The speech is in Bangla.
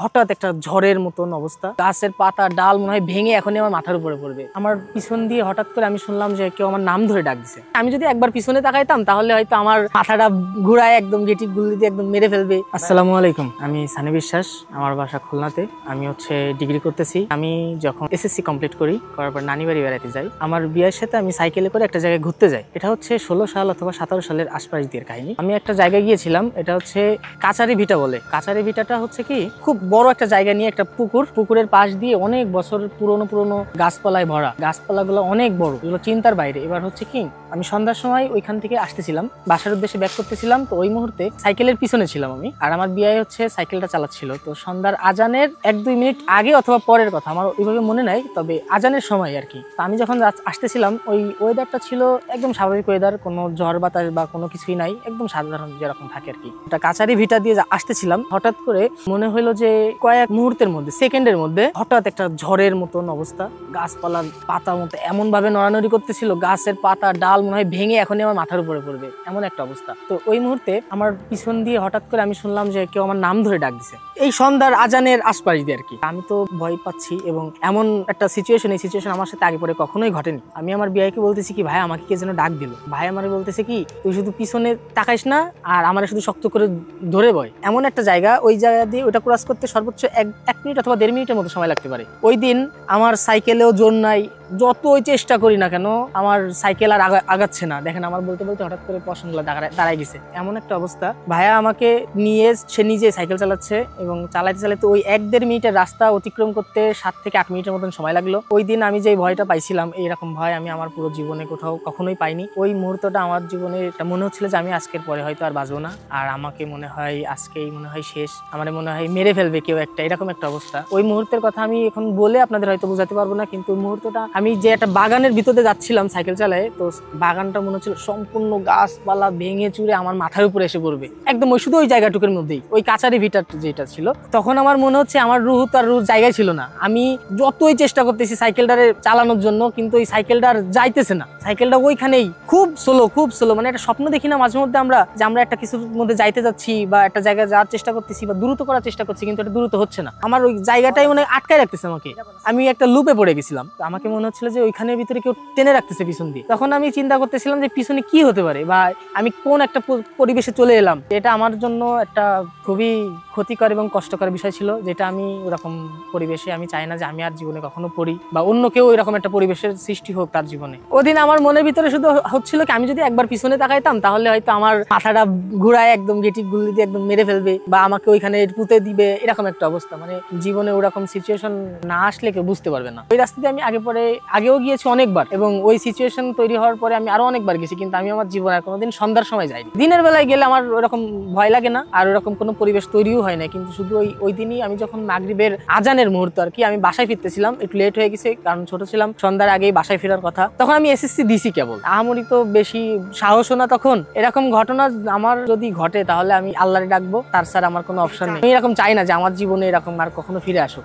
হঠাৎ একটা ঝড়ের মতন অবস্থা, গাছের পাতা ডাল মনে হয় ভেঙে এখনই আমার মাথার উপরে পড়বে। আমার পিছন দিয়ে হঠাৎ করে আমি শুনলাম যে কেউ আমার নাম ধরে ডাক দিছে। আমি যদি একবার পিছনে তাকাইতাম তাহলে হয়তো আমার মাথাটা ঘুরায় একদম গেটি গুলি দিয়ে একদম মেরে ফেলবে। আসসালামু আলাইকুম, আমি সানি বিশ্বাস, আমার বাসা খুলনাতে। আমি ডিগ্রি করতেছি। আমি যখন এসএসসি কমপ্লিট করার পর নানি বাড়ি বেড়াতে যাই। আমার বিয়ের সাথে আমি সাইকেলে করে একটা জায়গায় ঘুরতে যাই। এটা হচ্ছে 16 সাল অথবা 17 সালের আশপাশ দিয়ে কাহিনী। আমি একটা জায়গায় গিয়েছিলাম, এটা হচ্ছে কাচারি ভিটা বলে। কাচারি ভিটাটা হচ্ছে কি খুব বড় একটা জায়গা নিয়ে একটা পুকুরের পাশ দিয়ে অনেক বছর পুরনো গাছপালায় ভরা। গাছপালাগুলো অনেক বড়, এগুলো চিন্তার বাইরে। এবার হচ্ছে কি আমি সন্ধ্যার সময় ওইখান থেকে আসতেছিলাম, বাসার উদ্দেশ্যে ব্যাক করতেছিলাম। তো ওই মুহূর্তে সাইকেলের পিছনে ছিলাম আমি, আর আমার বিয়ে হচ্ছে সাইকেলটা চালাচ্ছিল। তো সন্ধ্যার আজানের 1-2 মিনিট আগে অথবা পরের কথা আমার ওইভাবে মনে নাই, তবে আজানের সময় আর কি। তো আমি যখন আসতেছিলাম ওই ওয়েদারটা ছিল একদম স্বাভাবিক ওয়েদার, কোনো ঝড় বাতাস বা কোনো কিছুই নাই, একদম সাধারণ যেরকম থাকে আর কি। একটা কাচারি ভিটা দিয়ে আসতেছিলাম, হঠাৎ করে মনে হলো যে কয়েক মুহূর্তের মধ্যে, সেকেন্ডের মধ্যে হঠাৎ একটা ঝড়ের মতন অবস্থা। গাছপালার পাতার মতো এমন ভাবে নড়ানড়ি করতেছিল, গাছের পাতা ডাল মনে হয় ভেঙে এখনই আমার মাথার উপরে পড়বে, এমন একটা অবস্থা। তো ওই মুহূর্তে আমার পিছন দিয়ে হঠাৎ করে আমি শুনলাম যে কেউ আমার নাম ধরে ডাক দিছে, এই সন্ধ্যার আজানের আশপাশ দিয়ে আর কি। আমি তো ভয় পাচ্ছি, এবং এমন একটা সিচুয়েশন, এই সিচুয়েশন আমার সাথে আগে পরে কখনোই ঘটেনি। আমি আমার বিয়াইকে বলতেছি কি, ভাই আমাকে কে যেন ডাক দিল। ভাই আমার বলতেছে কি, তুই শুধু পিছনে তাকাইস না আর আমার শুধু শক্ত করে ধরে বয়। এমন একটা জায়গা, ওই জায়গা দিয়ে ওটা ক্রস করতে সর্বোচ্চ 1 মিনিট অথবা 1.5 মিনিটের মতো সময় লাগতে পারে। ওই দিন আমার সাইকেলেও জোর নাই, যতই চেষ্টা করি না কেন আমার সাইকেল আর আগাচ্ছে না। দেখেন আমার বলতে বলতে হঠাৎ করে পশমগুলো দাঁড়ায় গেছে, এমন একটা অবস্থা। ভাইয়া আমাকে নিয়ে সে নিজে সাইকেল চালাচ্ছে, এবং চালাতে ওই 1-1.5 মিনিটের রাস্তা অতিক্রম করতে 7 থেকে 8 মিনিটের মতন সময় লাগলো। ওই দিন আমি যে ভয়টা পাইছিলাম, এইরকম ভয় আমি আমার পুরো জীবনে কোথাও কখনোই পাইনি। ওই মুহূর্তটা আমার জীবনে এটা মনে হচ্ছিল যে আমি আজকের পরে হয়তো আর বাঁচবো না, আর আমাকে মনে হয় আজকেই মনে হয় শেষ, আমার মনে হয় মেরে ফেলবে কেউ একটা, এরকম একটা অবস্থা। ওই মুহূর্তের কথা আমি এখন বলে আপনাদের হয়তো বোঝাতে পারবো না, কিন্তু ওই মুহূর্তটা আমি যে একটা বাগানের ভিতরে যাচ্ছিলাম সাইকেল চালায়, তো বাগানটা মনে হচ্ছিল সম্পূর্ণ গাছপালা ভেঙে চুরে আমার মাথার উপরে এসে পড়বে, একদম ওই শুধু ওই জায়গাটুকুর মধ্যেই, ওই কাচারি ভিটার যেটা ছিল। তখন আমার মনে হচ্ছে আমার রুহ তার জায়গায় ছিল না। আমি যতই চেষ্টা করতেছি সাইকেলটারে চালানোর জন্য, কিন্তু ওই সাইকেলটার যাইতেছে না। সাইকেলটা ওইখানেই খুব স্লো, মানে একটা স্বপ্ন দেখি না মাঝে মধ্যে আমরা, যে আমরা একটা কিছুর মধ্যে যাইতে যাচ্ছি বা একটা জায়গায় যাওয়ার চেষ্টা করতেছি বা দ্রুত করার চেষ্টা করছি, কিন্তু এটা দ্রুত হচ্ছে না। আমার ওই জায়গাটাই মনে আটকায় রাখতেছে আমাকে। আমি একটা লুপে পড়ে গেছিলাম। আমাকে মনে হচ্ছিল যে ওইখানের ভিতরে কেউ টেনে রাখতেছে পিছন দিয়ে। তখন আমি চিন্তা করতেছিলাম যে পিছনে কি হতে পারে, বা আমি কোন একটা পরিবেশে চলে এলাম। এটা আমার জন্য একটা খুবই ক্ষতিকর এবং কষ্টকর বিষয় ছিল, যেটা আমি ওরকম পরিবেশে আমি চাই না যে আমি আর জীবনে কখনো পড়ি, বা অন্য কেউ এরকম একটা পরিবেশের সৃষ্টি হোক তার জীবনে। ওদিন আমার মনের ভিতরে শুধু হচ্ছিল কি, আমি যদি একবার পিছনে তাকাইতাম তাহলে হয়তো আমার মাথাটা ঘুরায় একদম গেটি গুলি দিয়ে একদম মেরে ফেলবে, বা আমাকে ওইখানে পুঁতে দিবে, এরকম একটা অবস্থা। মানে জীবনে ওরকম সিচুয়েশন না আসলে কেউ বুঝতে পারবে না। ওই রাস্তা দিয়ে আমি আগেও গিয়েছি অনেকবার, এবং ওই সিচুয়েশন তৈরি হওয়ার পরে আমি আরো অনেকবার গেছি, কিন্তু আমি আমার জীবনে কোনোদিন সন্ধ্যার সময় যাইনি। দিনের বেলায় গেলে আমার ওরকম ভয় লাগে না, আর ওরকম কোনো পরিবেশ তৈরিও হয় না। কিন্তু শুধু ওই দিনই আমি যখন মাগরিবের আজানের মুহূর্ত আর কি, আমি বাসায় ফিরতেছিলাম, একটু লেট হয়ে গেছে কারণ ছোট ছিলাম, সন্ধ্যার আগেই বাসায় ফেরার কথা। তখন আমি এসএসসি দিছি কেবল, আহামরি তো বেশি সাহসও না তখন। এরকম ঘটনা আমার যদি ঘটে তাহলে আমি আল্লাহরে ডাকবো, তার ছাড়া আমার কোনো অপশন নেই। আমি এরকম চাই না যে আমার জীবনে এরকম আর কখনো ফিরে আসুক।